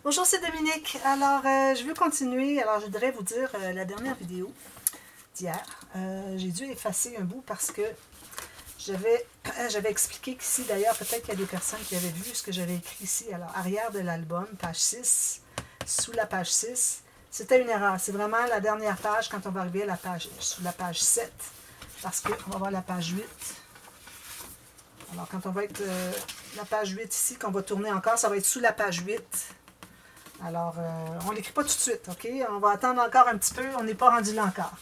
Bonjour, c'est Dominique. Alors, je veux continuer. Alors, je voudrais vous dire la dernière vidéo d'hier. J'ai dû effacer un bout parce que j'avais expliqué qu'ici, d'ailleurs, peut-être qu'il y a des personnes qui avaient vu ce que j'avais écrit ici. Alors, arrière de l'album, page 6, sous la page 6, c'était une erreur. C'est vraiment la dernière page quand on va arriver à la page, sous la page 7, parce qu'on va voir la page 8. Alors, quand on va être la page 8 ici, qu'on va tourner encore, ça va être sous la page 8. Alors, on ne l'écrit pas tout de suite, OK? On va attendre encore un petit peu, on n'est pas rendu là encore.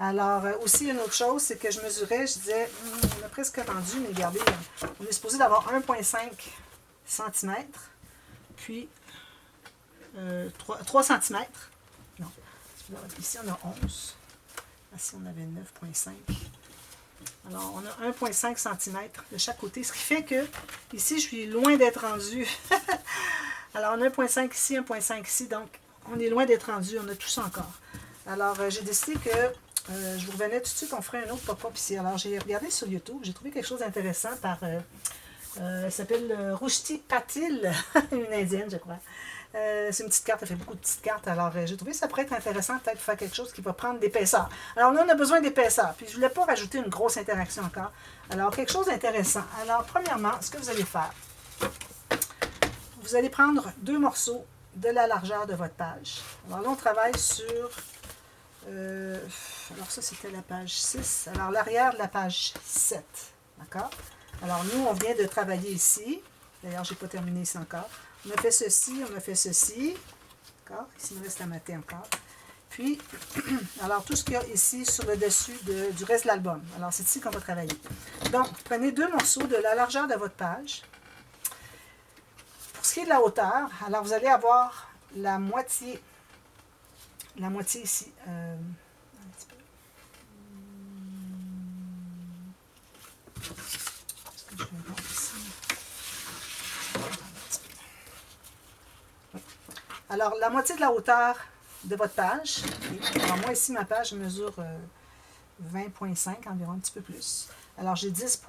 Alors, aussi, une autre chose, c'est que je mesurais, je disais, on a presque rendu, mais regardez, on est supposé d'avoir 1,5 cm, puis 3 cm. Non, ici, on a 11. Ici, on avait 9,5. Alors, on a 1,5 cm de chaque côté, ce qui fait que, ici, je suis loin d'être rendu. Alors, on a 1,5 ici, 1,5 ici, donc on est loin d'être rendu, on a tout ça encore. Alors, j'ai décidé que je vous revenais tout de suite, on ferait un autre pop-up ici. Alors, j'ai regardé sur YouTube, j'ai trouvé quelque chose d'intéressant par, elle s'appelle Rushti Patil, une indienne, je crois. C'est une petite carte, elle fait beaucoup de petites cartes. Alors, j'ai trouvé que ça pourrait être intéressant peut-être de faire quelque chose qui va prendre d'épaisseur. Alors là, on a besoin d'épaisseur. Puis, je ne voulais pas rajouter une grosse interaction encore. Alors, quelque chose d'intéressant. Alors, premièrement, ce que vous allez faire, vous allez prendre 2 morceaux de la largeur de votre page. Alors là, on travaille sur... alors ça, c'était la page 6. Alors, l'arrière de la page 7. D'accord? Alors, nous, on vient de travailler ici. D'ailleurs, je n'ai pas terminé ici encore. On a fait ceci, on a fait ceci. D'accord? Ici, il me reste à mater encore. Puis, alors, tout ce qu'il y a ici sur le dessus du reste de l'album. Alors, c'est ici qu'on va travailler. Donc, prenez 2 morceaux de la largeur de votre page. Pour ce qui est de la hauteur, alors vous allez avoir la moitié ici. Un petit peu. Est-ce que je vais voir ici? Oui. Alors, la moitié de la hauteur de votre page. Alors, moi, ici, ma page mesure 20,5 environ, un petit peu plus. Alors, j'ai 10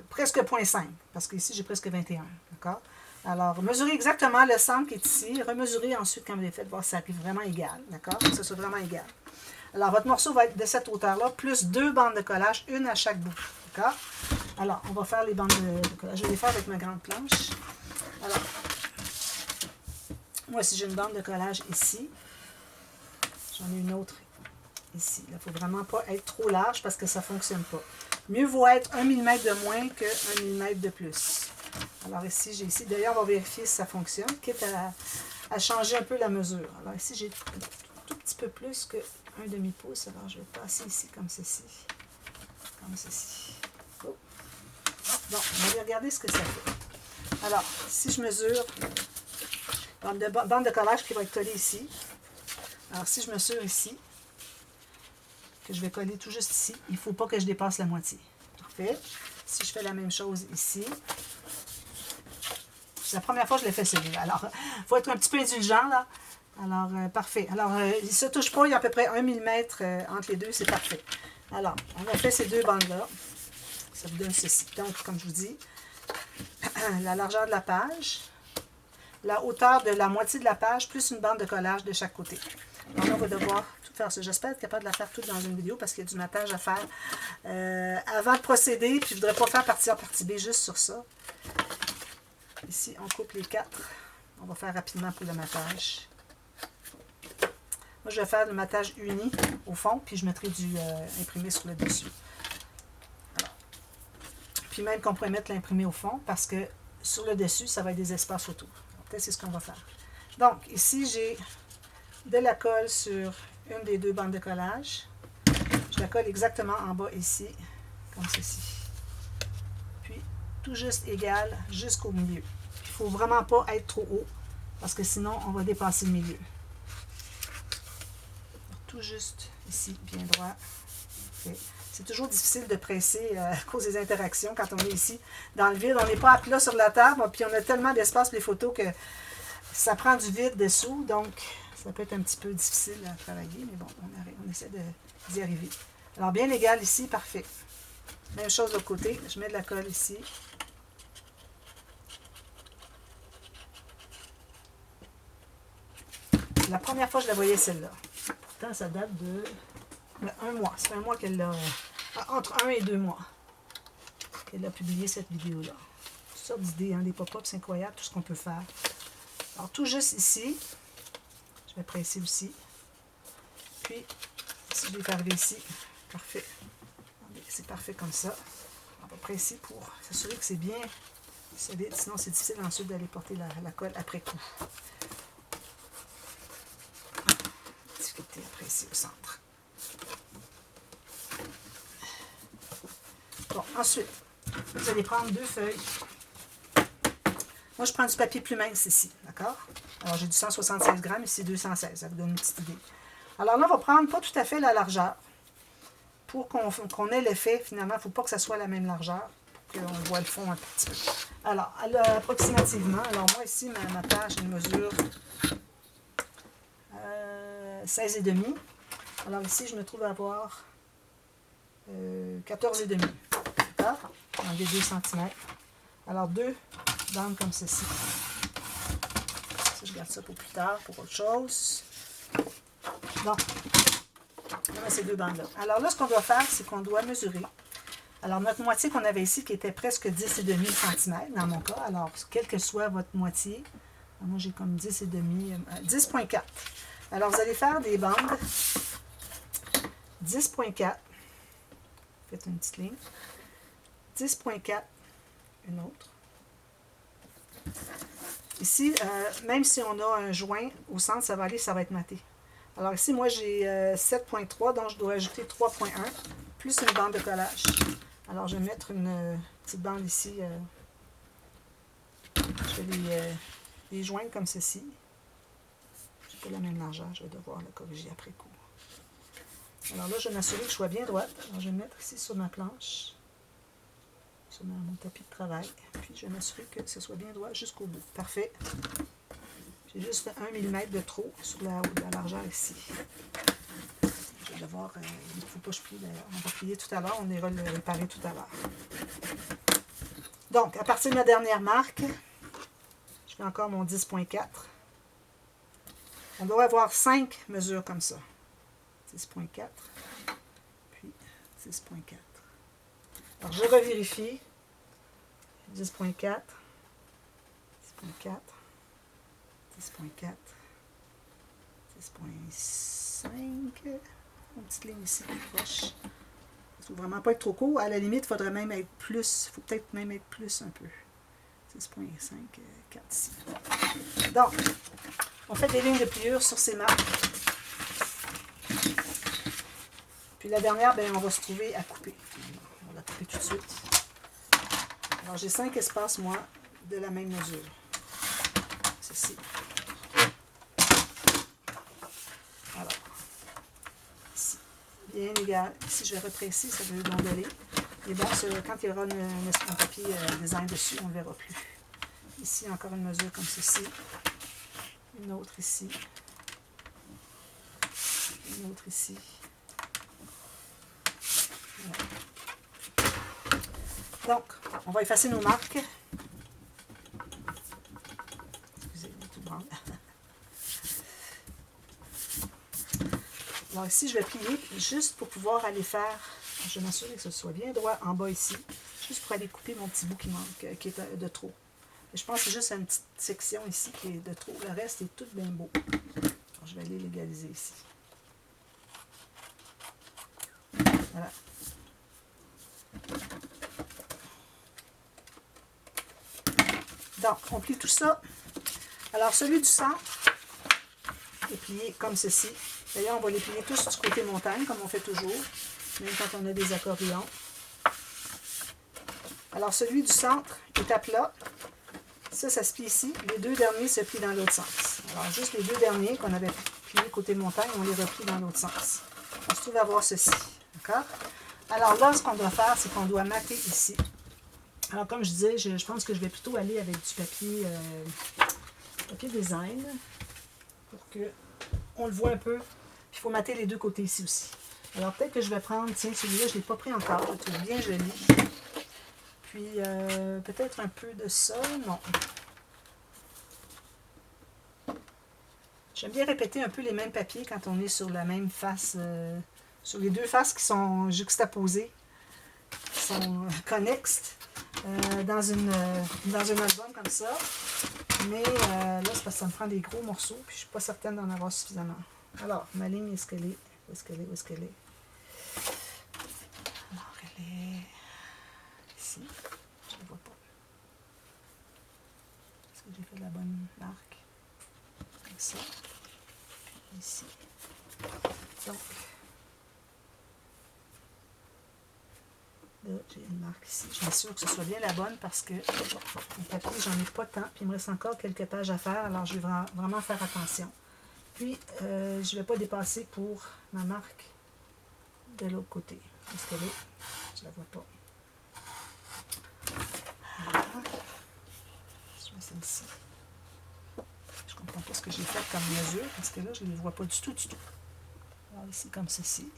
presque 0,5, parce qu'ici, j'ai presque 21. D'accord? Alors, mesurez exactement le centre qui est ici. Remesurez ensuite quand vous l'avez fait, voir si ça arrive vraiment égal. D'accord? Que ce soit vraiment égal. Alors, votre morceau va être de cette hauteur-là, plus 2 bandes de collage, une à chaque bout. D'accord? Alors, on va faire les bandes de collage. Je vais les faire avec ma grande planche. Alors, moi, si j'ai une bande de collage ici, j'en ai une autre ici. Il ne faut vraiment pas être trop large parce que ça ne fonctionne pas. Mieux vaut être 1 mm de moins que 1 mm de plus. Alors ici, j'ai ici. D'ailleurs, on va vérifier si ça fonctionne, quitte à changer un peu la mesure. Alors ici, j'ai un tout petit peu plus que 1/2 pouce. Alors, je vais passer ici comme ceci. Comme ceci. Oh. Bon, on va regarder ce que ça fait. Alors, si je mesure, bande de collage qui va être collée ici. Alors, si je mesure ici, que je vais coller tout juste ici, il ne faut pas que je dépasse la moitié. Parfait. Si je fais la même chose ici, c'est la première fois que je l'ai fait celui-là. Alors, il faut être un petit peu indulgent, là. Alors, parfait. Alors, il ne se touche pas, il y a à peu près 1 mm entre les deux, c'est parfait. Alors, on a fait ces 2 bandes-là. Ça vous donne ceci. Donc, comme je vous dis, la largeur de la page, la hauteur de la moitié de la page, plus une bande de collage de chaque côté. Donc, on va devoir tout faire ça. J'espère être capable de la faire toute dans une vidéo parce qu'il y a du matage à faire avant de procéder. Puis, je ne voudrais pas faire partie A, partie B juste sur ça. Ici, on coupe les 4. On va faire rapidement pour le matage. Moi, je vais faire le matage uni au fond, puis je mettrai du imprimé sur le dessus. Alors. Puis même qu'on pourrait mettre l'imprimé au fond, parce que sur le dessus, ça va être des espaces autour. Peut-être c'est ce qu'on va faire. Donc, ici, j'ai de la colle sur une des 2 bandes de collage. Je la colle exactement en bas ici, comme ceci. Puis, tout juste égal jusqu'au milieu. Il ne faut vraiment pas être trop haut, parce que sinon, on va dépasser le milieu. Tout juste ici, bien droit. Okay. C'est toujours difficile de presser à cause des interactions quand on est ici dans le vide. On n'est pas à plat sur la table, puis on a tellement d'espace pour les photos que ça prend du vide dessous, donc ça peut être un petit peu difficile à travailler, mais bon, on essaie d'y arriver. Alors, bien égal ici, parfait. Même chose de l'autre côté, je mets de la colle ici. La première fois, je la voyais celle-là. Pourtant, ça date de 1 mois. Ça fait 1 mois qu'elle l'a... entre 1 et 2 mois qu'elle a publié cette vidéo-là. Toutes sortes d'idées, hein, des pop-ups, c'est incroyable, tout ce qu'on peut faire. Alors, tout juste ici, je vais presser aussi. Puis, si je vais arriver ici, parfait. C'est parfait comme ça. On va presser pour s'assurer que c'est bien solide, sinon c'est difficile ensuite d'aller porter la colle après coup. Difficulté à presser au centre. Bon, ensuite, vous allez prendre 2 feuilles. Moi, je prends du papier plus mince ici, d'accord? Alors, j'ai du 176 grammes, ici 216, ça vous donne une petite idée. Alors là, on va prendre pas tout à fait la largeur. Pour qu'on ait l'effet, finalement, il ne faut pas que ça soit la même largeur, pour qu'on voit le fond un petit peu. Alors, approximativement, alors moi ici, ma page, elle mesure 16,5. Alors ici, je me trouve à avoir 14,5. D'accord? Enlever 2 cm. Alors, 2 bandes comme ceci. Ça, je garde ça pour plus tard, pour autre chose. Bon. On a ces 2 bandes-là. Alors là, ce qu'on doit faire, c'est qu'on doit mesurer. Alors, notre moitié qu'on avait ici, qui était presque 10,5 cm dans mon cas. Alors, quelle que soit votre moitié, moi j'ai comme 10,5, 10,4. Alors, vous allez faire des bandes 10,4. Faites une petite ligne. 10,4, une autre. Ici, même si on a un joint au centre, ça va aller, ça va être maté. Alors ici, moi, j'ai 7,3, donc je dois ajouter 3,1, plus une bande de collage. Alors, je vais mettre une petite bande ici. Je vais les joindre comme ceci. Je n'ai pas la même largeur, je vais devoir la corriger après coup. Alors là, je vais m'assurer que je sois bien droite. Alors, je vais me mettre ici sur ma planche, sur mon tapis de travail. Puis, je vais m'assurer que ce soit bien droit jusqu'au bout. Parfait. J'ai juste 1 mm de trop sur la largeur ici. Je vais devoir... il ne faut pas que je plie d'ailleurs. On va plier tout à l'heure. On ira le réparer tout à l'heure. Donc, à partir de ma dernière marque, je fais encore mon 10,4. On doit avoir 5 mesures comme ça. 10,4. Puis 10,4. Alors, je revérifie. 10,4. 10,4. 10,4, 10,5, une petite ligne ici qui proche. Il ne faut vraiment pas être trop court. À la limite, il faudrait même être plus. Il faut peut-être même être plus un peu. 10,5, 4 ici. Donc, on fait des lignes de pliure sur ces marques. Puis la dernière, ben, on va se trouver à couper. On va la couper tout de suite. Alors, j'ai 5 espaces, moi, de la même mesure. Ceci. Alors, ici, bien égal. Ici, je vais represser, ça veut gondoler. Et bon, quand il y aura un papier design dessus, on ne le verra plus. Ici, encore une mesure comme ceci. Une autre ici. Une autre ici. Voilà. Donc, on va effacer nos marques. Alors ici, je vais plier juste pour pouvoir aller faire, je vais m'assurer que ce soit bien droit en bas ici, juste pour aller couper mon petit bout qui manque, qui est de trop. Et je pense que c'est juste une petite section ici qui est de trop. Le reste est tout bien beau. Alors, je vais aller l'égaliser ici. Voilà. Donc, on plie tout ça. Alors, celui du centre est plié comme ceci. D'ailleurs, on va les plier tous du côté montagne, comme on fait toujours, même quand on a des accordéons. Alors, celui du centre est à plat. Ça se plie ici. Les 2 derniers se plient dans l'autre sens. Alors, juste les 2 derniers qu'on avait pliés côté montagne, on les replie dans l'autre sens. On se trouve à avoir ceci. D'accord? Alors là, ce qu'on doit faire, c'est qu'on doit mater ici. Alors, comme je disais, je pense que je vais plutôt aller avec du papier, papier design pour qu'on le voit un peu. Il faut mater les 2 côtés ici aussi. Alors, peut-être que je vais prendre, tiens, celui-là, je ne l'ai pas pris encore. Je le trouve bien joli. Puis, peut-être un peu de ça. Non. J'aime bien répéter un peu les mêmes papiers quand on est sur la même face, sur les deux faces qui sont juxtaposées, qui sont connexes dans un album comme ça. Mais là, c'est parce que ça me prend des gros morceaux, puis je suis pas certaine d'en avoir suffisamment. Alors, ma ligne, est-ce qu'elle est? Où est-ce qu'elle est? Où est-ce qu'elle est? Alors, elle est ici. Je ne la vois pas. Est-ce que j'ai fait la bonne marque? Comme ça. Puis ici. Donc, là, j'ai une marque ici. Je m'assure que ce soit bien la bonne parce que mon papier, j'en ai pas tant. Puis il me reste encore quelques pages à faire, alors je vais vraiment faire attention. Puis, je ne vais pas dépasser pour ma marque de l'autre côté. Est-ce qu'elle est? Je ne la vois pas. Voilà. Je mets celle-ci. Je ne comprends pas ce que j'ai fait comme mesure parce que là, je ne les vois pas du tout, du tout. Alors ici, comme ceci.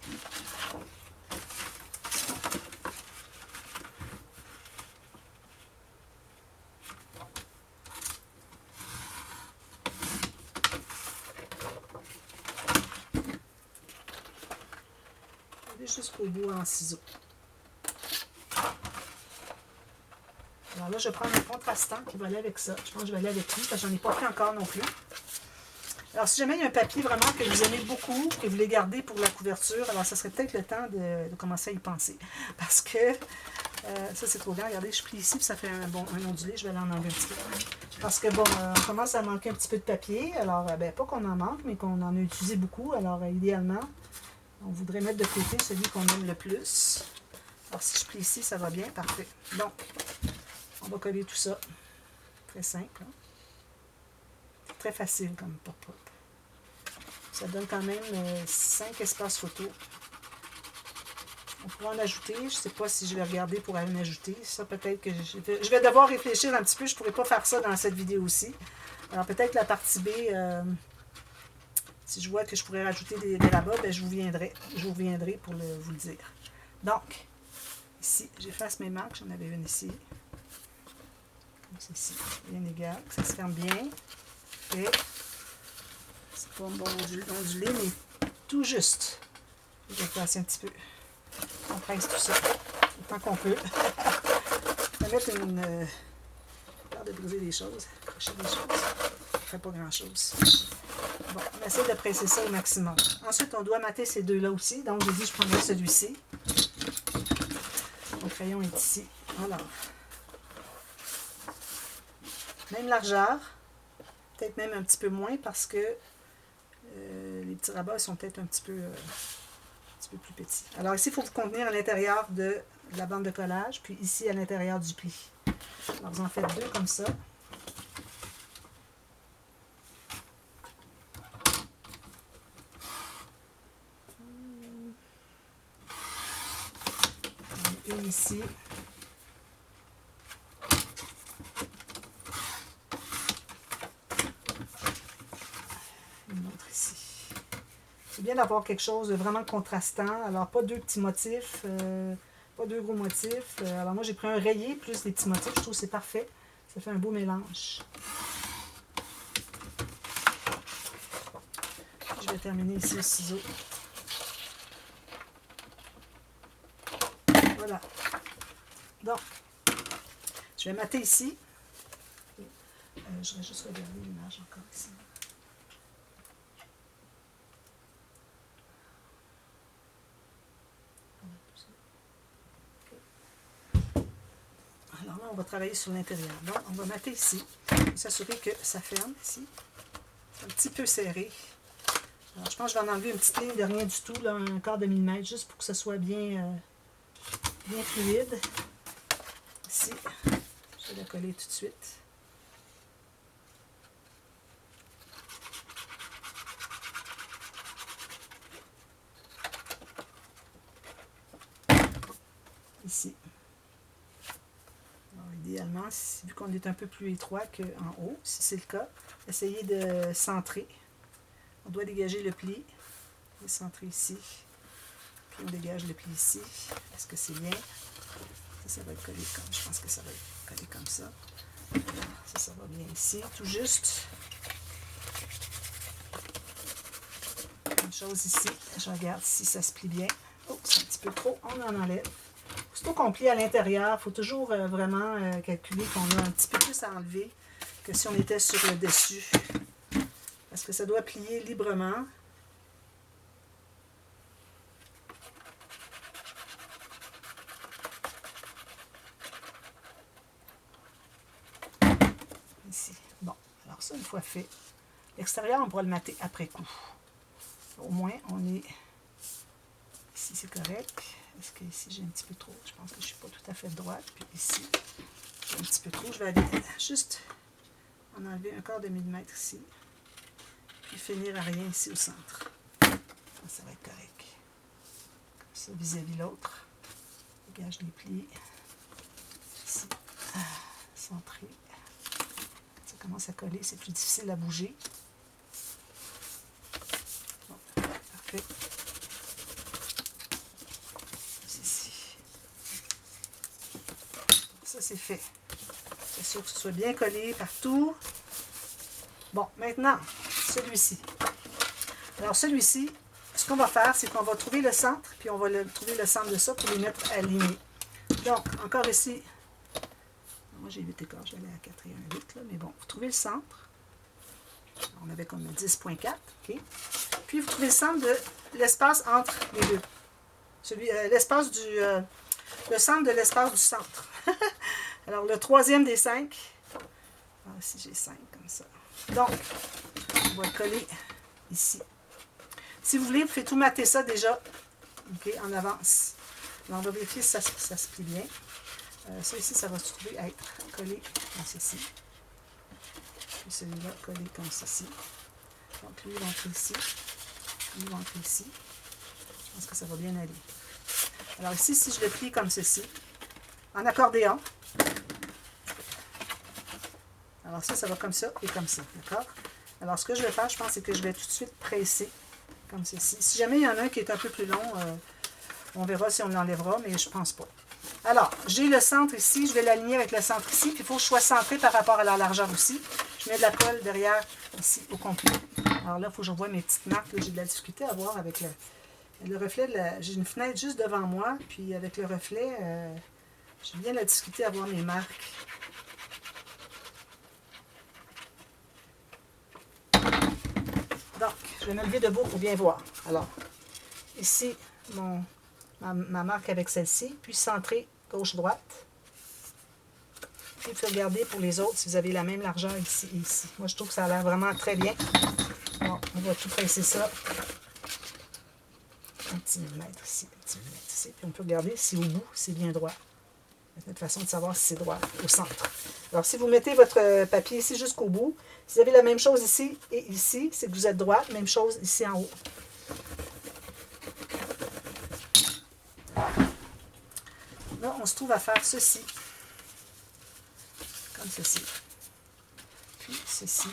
Jusqu'au bout en ciseaux. Alors là, je vais prendre un contrastant qui va aller avec ça. Je pense que je vais aller avec lui parce que j'en ai pas pris encore non plus. Alors, si jamais il y a un papier vraiment que vous aimez beaucoup, que vous voulez garder pour la couverture, alors ça serait peut-être le temps de commencer à y penser. Parce que ça, c'est trop bien. Regardez, je plie ici, puis ça fait un ondulé. Je vais aller en enlever un petit peu. Parce que bon, on commence à manquer un petit peu de papier. Alors, ben, pas qu'on en manque, mais qu'on en a utilisé beaucoup. Alors, idéalement, on voudrait mettre de côté celui qu'on aime le plus. Alors, si je plie ici, ça va bien. Parfait. Donc, on va coller tout ça. Très simple. Hein? Très facile comme pop-up. Ça donne quand même 5 espaces photo. On pourra en ajouter. Je ne sais pas si je vais regarder pour en ajouter. Ça, peut-être que je vais devoir réfléchir un petit peu. Je ne pourrais pas faire ça dans cette vidéo aussi. Alors, peut-être la partie B, si je vois que je pourrais rajouter des rabats, ben, je vous reviendrai pour vous le dire. Donc, ici, j'efface mes marques. J'en avais une ici. Comme ceci. Bien égal. Ça se ferme bien. Et c'est pas bon ondulé, mais tout juste. Je vais passer un petit peu. On presse tout ça autant qu'on peut. On va mettre une... peur de briser des choses, accrocher des choses. Ça ne fait pas grand-chose. Bon, on essaie de presser ça au maximum. Ensuite, on doit mater ces deux-là aussi. Donc, j'ai dit je prendrai celui-ci. Mon crayon est ici. Alors, même largeur. Peut-être même un petit peu moins parce que les petits rabats sont peut-être un petit peu plus petits. Alors ici, il faut vous contenir à l'intérieur de la bande de collage, puis ici à l'intérieur du pli. Alors vous en faites deux comme ça. Une ici. Une autre ici. C'est bien d'avoir quelque chose de vraiment contrastant. Alors, pas deux petits motifs, pas deux gros motifs. Alors, moi, j'ai pris un rayé plus des petits motifs. Je trouve que c'est parfait. Ça fait un beau mélange. Je vais terminer ici au ciseau. Voilà. Donc, je vais mater ici. Je vais juste regarder l'image encore ici. Alors là, on va travailler sur l'intérieur. Donc, on va mater ici. S'assurer que ça ferme ici. C'est un petit peu serré. Alors, je pense que je vais en enlever une petite ligne de rien du tout, là, un quart de millimètre, juste pour que ce soit bien fluide. Ici, je vais la coller tout de suite. Ici. Alors, idéalement, vu qu'on est un peu plus étroit qu'en haut, si c'est le cas, essayez de centrer. On doit dégager le pli. On va centrer ici. Puis on dégage le pli ici. Est-ce que c'est bien? Ça va être collé comme... Je pense que ça va être collé comme ça. Ça va bien ici. Tout juste. chose ici. Je regarde si ça se plie bien. Oh, c'est un petit peu trop. On en enlève. Aussitôt qu'on plie à l'intérieur, il faut toujours vraiment calculer qu'on a un petit peu plus à enlever que si on était sur le dessus. Parce que ça doit plier librement. Ici. Bon, alors ça, une fois fait. L'extérieur, on pourra le mater après coup. Au moins, on est... Ici, c'est correct. Est-ce que ici, j'ai un petit peu trop? Je pense que je ne suis pas tout à fait droite. Puis ici, j'ai un petit peu trop. Je vais aller juste en enlever un quart de millimètre ici. Puis finir à rien ici au centre. Ça va être correct. Comme ça, vis-à-vis l'autre. Dégage les plis. Ici, centré. Ça commence à coller. C'est plus difficile à bouger. Bon, parfait. Ça, c'est fait. C'est sûr que ce soit bien collé partout. Bon, maintenant, celui-ci. Alors, celui-ci, ce qu'on va faire, c'est qu'on va trouver le centre, puis on va trouver le centre de ça pour les mettre alignés. Donc, encore ici, moi j'ai 8 écarts, j'allais à 4 et 1, 8, là, mais bon, vous trouvez le centre. On avait comme 10.4, OK? Puis, vous trouvez le centre de l'espace entre les deux. L'espace du... le centre de l'espace du centre. Alors, le troisième des 5. Ah, ici, j'ai 5 comme ça. Donc, on va le coller ici. Si vous voulez, vous pouvez tout mater ça déjà, OK, en avance. Alors, on va vérifier si ça se plie bien. Ça ici, ça va se trouver être collé comme ceci. Puis celui-là, collé comme ceci. Donc, lui, il va entrer ici. Lui, il va entrer ici. Je pense que ça va bien aller. Alors ici, si je le plie comme ceci, en accordéon, alors ça va comme ça et comme ça, d'accord? Alors ce que je vais faire, je pense, c'est que je vais tout de suite presser comme ceci. Si jamais il y en a un qui est un peu plus long, on verra si on l'enlèvera, mais je pense pas. Alors, j'ai le centre ici, je vais l'aligner avec le centre ici, puis il faut que je sois centré par rapport à la largeur aussi. Je mets de la colle derrière, ici, au complet. Alors là, il faut que je vois mes petites marques, j'ai de la difficulté à voir avec le reflet, j'ai une fenêtre juste devant moi, puis avec le reflet, j'ai bien la difficulté à voir mes marques. Donc, je vais me lever debout pour bien voir. Alors, ici, ma marque avec celle-ci, puis centrée gauche-droite. Puis, vous pouvez regarder pour les autres si vous avez la même largeur ici et ici. Moi, je trouve que ça a l'air vraiment très bien. Bon, on va tout presser ça. Un petit millimètre ici, un petit millimètre ici. Puis on peut regarder si au bout, c'est bien droit. C'est notre façon de savoir si c'est droit au centre. Alors, si vous mettez votre papier ici jusqu'au bout, si vous avez la même chose ici et ici, c'est que vous êtes droite. Même chose ici en haut. Là, on se trouve à faire ceci. Comme ceci. Puis ceci.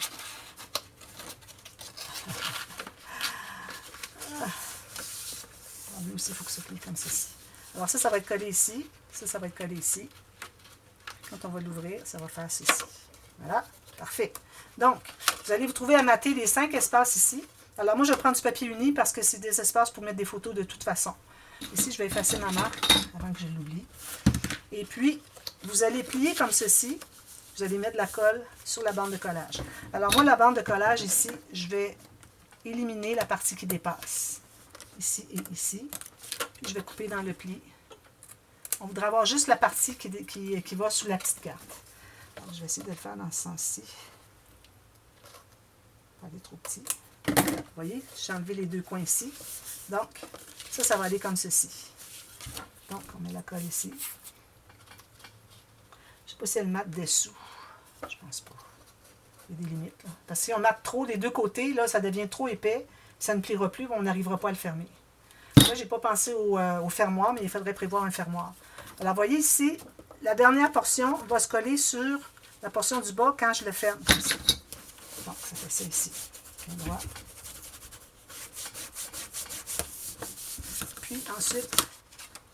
Lui aussi, il faut que ça plie comme ceci. Alors ça va être collé ici. Ça va être collé ici. Quand on va l'ouvrir, ça va faire ceci. Voilà, parfait. Donc, vous allez vous trouver à mater les 5 espaces ici. Alors moi, je vais prendre du papier uni parce que c'est des espaces pour mettre des photos de toute façon. Ici, je vais effacer ma marque avant que je l'oublie. Et puis, vous allez plier comme ceci. Vous allez mettre de la colle sur la bande de collage. Alors moi, la bande de collage ici, je vais éliminer la partie qui dépasse. Ici et ici. Puis je vais couper dans le pli. On voudrait avoir juste la partie qui va sous la petite carte. Alors, je vais essayer de le faire dans ce sens-ci. Pas aller trop petit. Vous voyez, j'ai enlevé les deux coins ici. Donc, ça va aller comme ceci. Donc, on met la colle ici. Je ne sais pas si elle mate dessous. Je pense pas. Il y a des limites, là. Parce que si on mate trop des deux côtés, là, ça devient trop épais. Ça ne pliera plus, on n'arrivera pas à le fermer. Là, je n'ai pas pensé au fermoir, mais il faudrait prévoir un fermoir. Alors, vous voyez ici, la dernière portion va se coller sur la portion du bas quand je le ferme comme ça. Donc, ça fait ça ici. Bien droit. Puis ensuite,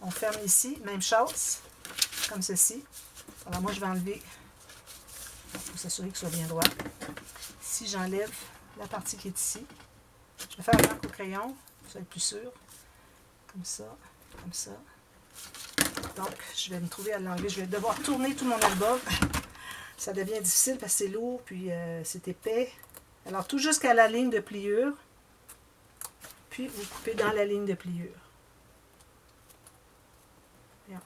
on ferme ici, même chose, comme ceci. Alors, moi, je vais enlever, pour s'assurer que ce soit bien droit. Si j'enlève la partie qui est ici, je vais faire un marque au crayon, ça va être plus sûr. Comme ça, comme ça. Donc, je vais me trouver à l'enlever. Je vais devoir tourner tout mon album. Ça devient difficile parce que c'est lourd, puis c'est épais. Alors, tout jusqu'à la ligne de pliure. Puis, vous coupez dans la ligne de pliure. Bien.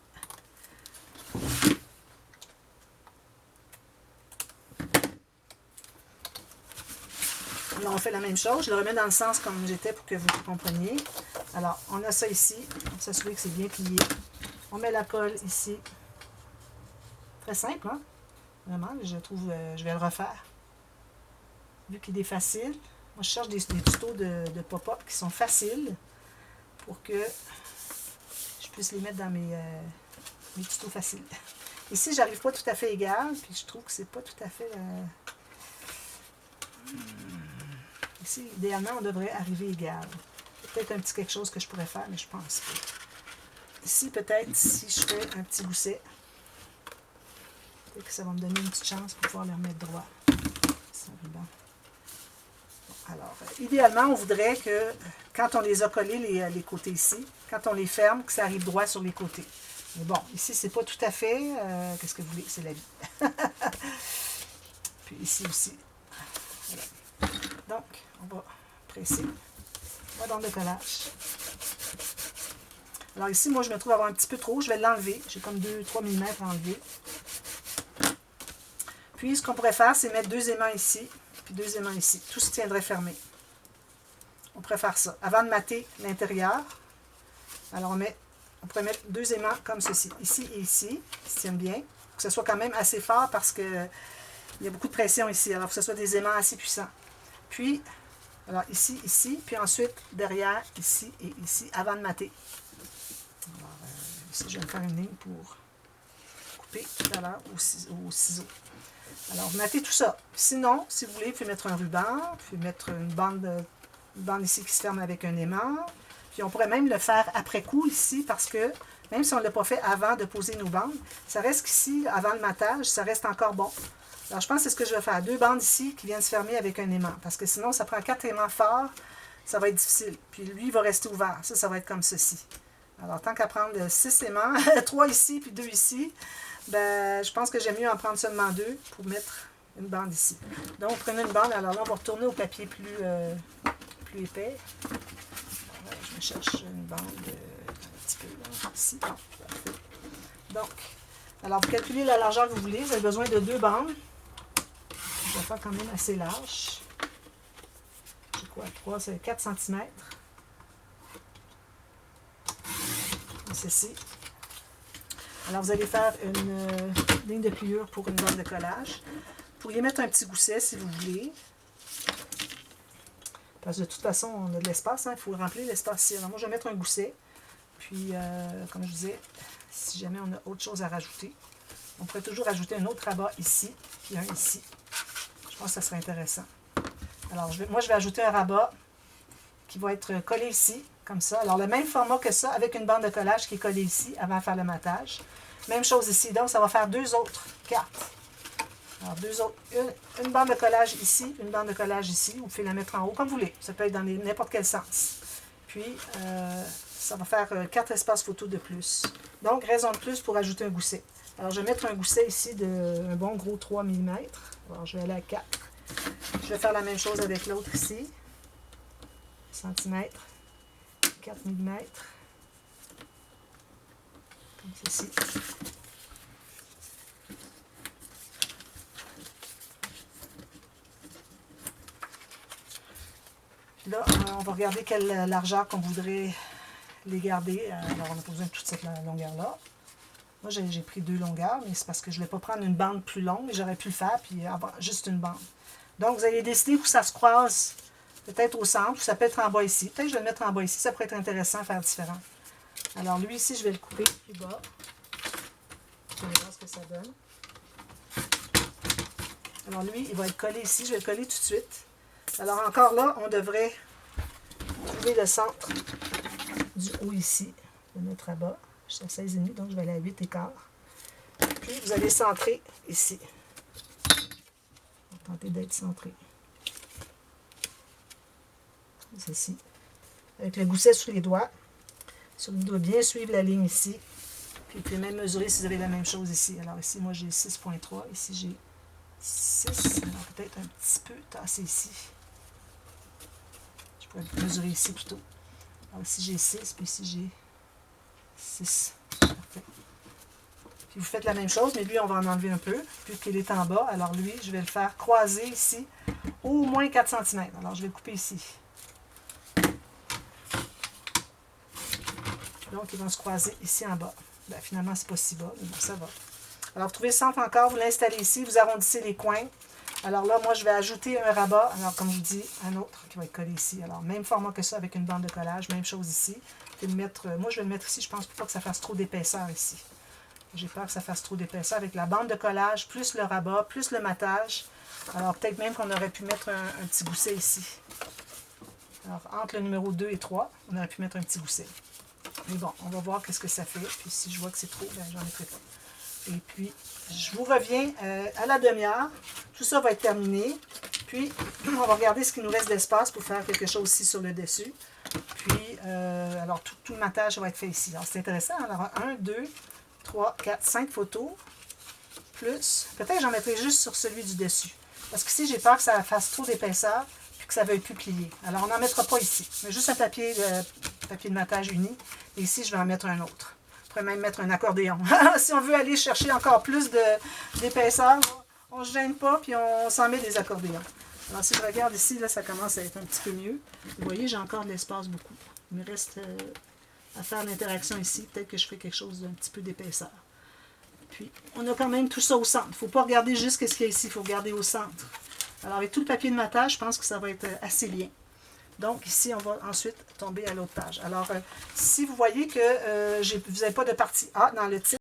Alors, on fait la même chose. Je le remets dans le sens comme j'étais pour que vous compreniez. Alors, on a ça ici. On s'assure que c'est bien plié. On met la colle ici. Très simple, hein? Vraiment, je trouve, je vais le refaire. Vu qu'il est facile. Moi, je cherche des tutos de pop-up qui sont faciles pour que je puisse les mettre dans mes tutos faciles. Ici, j'arrive pas tout à fait égal, puis je trouve que c'est pas tout à fait... Ici, idéalement, on devrait arriver égal. Peut-être un petit quelque chose que je pourrais faire, mais je pense pas. Ici, peut-être, si je fais un petit gousset, peut-être que ça va me donner une petite chance pour pouvoir les remettre droit. C'est un ruban. Alors, idéalement, on voudrait que, quand on les a collés, les côtés ici, quand on les ferme, que ça arrive droit sur les côtés. Mais bon, ici, c'est pas tout à fait. Qu'est-ce que vous voulez? C'est la vie. Puis ici aussi. Voilà. Donc, on va presser. On va dans le collage. Alors ici, moi, je me trouve avoir un petit peu trop. Je vais l'enlever. J'ai comme 2-3 mm à enlever. Puis, ce qu'on pourrait faire, c'est mettre 2 aimants ici, puis 2 aimants ici. Tout se tiendrait fermé. On pourrait faire ça. Avant de mater l'intérieur, alors on pourrait mettre 2 aimants comme ceci, ici et ici, qui se tiennent bien. Il faut que ce soit quand même assez fort parce qu'il y a beaucoup de pression ici. Alors, il faut que ce soit des aimants assez puissants. Puis, alors ici, ici, puis ensuite derrière, ici et ici, avant de mater. Alors, ici, je vais me faire une ligne pour couper tout à l'heure au ciseau. Alors, vous matez tout ça. Sinon, si vous voulez, vous pouvez mettre un ruban, vous pouvez mettre une bande ici qui se ferme avec un aimant. Puis on pourrait même le faire après coup ici, parce que même si on ne l'a pas fait avant de poser nos bandes, ça reste qu'ici, avant le matage, ça reste encore bon. Alors, je pense que c'est ce que je vais faire. 2 bandes ici qui viennent se fermer avec un aimant. Parce que sinon, ça prend 4 aimants forts, ça va être difficile. Puis lui, il va rester ouvert. Ça va être comme ceci. Alors, tant qu'à prendre 6 aimants, 3 ici, puis 2 ici, ben, je pense que j'aime mieux en prendre seulement 2 pour mettre une bande ici. Donc, prenez une bande. Alors là, on va retourner au papier plus épais. Ouais, je me cherche une bande un petit peu là, ici. Donc, alors, pour calculer la largeur que vous voulez, vous avez besoin de 2 bandes. Je vais faire quand même assez large. J'ai quoi? 3, c'est 4 cm. Comme ceci. Alors, vous allez faire une ligne de pliure pour une bande de collage. Vous pourriez mettre un petit gousset si vous voulez. Parce que de toute façon, on a de l'espace. Hein, il faut remplir l'espace ici. Alors, moi, je vais mettre un gousset. Puis, comme je disais, si jamais on a autre chose à rajouter, on pourrait toujours ajouter un autre rabat ici, puis un ici. Je pense que ça serait intéressant. Alors, moi, je vais ajouter un rabat qui va être collé ici, comme ça. Alors, le même format que ça, avec une bande de collage qui est collée ici, avant de faire le matage. Même chose ici. Donc, ça va faire 2 autres cartes. Alors, 2 autres. Une bande de collage ici, une bande de collage ici. Vous pouvez la mettre en haut, comme vous voulez. Ça peut être dans n'importe quel sens. Puis, ça va faire 4 espaces photo de plus. Donc, raison de plus pour ajouter un gousset. Alors, je vais mettre un gousset ici d'un bon gros 3 mm. Alors, je vais aller à 4. Je vais faire la même chose avec l'autre ici. Centimètres. 4 mm. Comme ceci. Là, on va regarder quelle largeur qu'on voudrait les garder. Alors, on n'a pas besoin de toute cette longueur-là. Moi, j'ai pris 2 longueurs, mais c'est parce que je ne voulais pas prendre une bande plus longue, mais j'aurais pu le faire, puis avoir juste une bande. Donc, vous allez décider où ça se croise, peut-être au centre, ou ça peut être en bas ici. Peut-être que je vais le mettre en bas ici, ça pourrait être intéressant à faire différent. Alors, lui ici, je vais le couper plus bas. On va voir ce que ça donne. Alors, lui, il va être collé ici, je vais le coller tout de suite. Alors, encore là, on devrait trouver le centre du haut ici, de notre rabat. Je suis à 16,5, donc je vais aller à 8,15. Puis, vous allez centrer ici. On va tenter d'être centré. Comme celle-ci. Avec le gousset sur les doigts. On doit bien suivre la ligne ici. Puis vous pouvez même mesurer si vous avez la même chose ici. Alors ici, moi j'ai 6,3. Ici j'ai 6. Alors peut-être un petit peu tassé ici. Je pourrais mesurer ici plutôt. Alors ici j'ai 6, puis ici j'ai 6. Parfait. Puis vous faites la même chose, mais lui on va en enlever un peu, puisqu'il est en bas. Alors lui, je vais le faire croiser ici, au moins 4 cm. Alors je vais le couper ici. Donc, ils vont se croiser ici en bas. Ben, finalement, c'est pas si bas, mais bon, ça va. Alors, vous trouvez le centre encore, vous l'installez ici, vous arrondissez les coins. Alors là, moi, je vais ajouter un rabat. Alors, comme je vous dis, un autre qui va être collé ici. Alors, même format que ça avec une bande de collage, même chose ici. Je vais le mettre, moi, je vais le mettre ici, je pense, pour pas que ça fasse trop d'épaisseur ici. J'ai peur que ça fasse trop d'épaisseur avec la bande de collage, plus le rabat, plus le matage. Alors, peut-être même qu'on aurait pu mettre un petit gousset ici. Alors, entre le numéro 2 et 3, on aurait pu mettre un petit gousset. Mais bon, on va voir qu'est-ce que ça fait. Puis si je vois que c'est trop, ben, j'en mettrai pas. Et puis, je vous reviens à la demi-heure. Tout ça va être terminé. Puis, on va regarder ce qu'il nous reste d'espace pour faire quelque chose ici sur le dessus. Puis, alors, tout le matage va être fait ici. Alors, c'est intéressant. Alors, 1, 2, 3, 4, 5 photos. Plus, peut-être que j'en mettrai juste sur celui du dessus. Parce que ici, j'ai peur que ça fasse trop d'épaisseur puis que ça ne veuille plus plier. Alors, on n'en mettra pas ici. Mais juste un papier de matage uni. Et ici, je vais en mettre un autre. Je pourrais même mettre un accordéon. Si on veut aller chercher encore plus d'épaisseur, on ne se gêne pas, puis on s'en met des accordéons. Alors, si je regarde ici, là, ça commence à être un petit peu mieux. Vous voyez, j'ai encore de l'espace beaucoup. Il me reste à faire l'interaction ici. Peut-être que je ferai quelque chose d'un petit peu d'épaisseur. Puis, on a quand même tout ça au centre. Il ne faut pas regarder juste ce qu'il y a ici, il faut regarder au centre. Alors, avec tout le papier de matage, je pense que ça va être assez bien. Donc, ici, on va ensuite tomber à l'autre page. Alors, si vous voyez que vous n'avez pas de partie A dans le titre,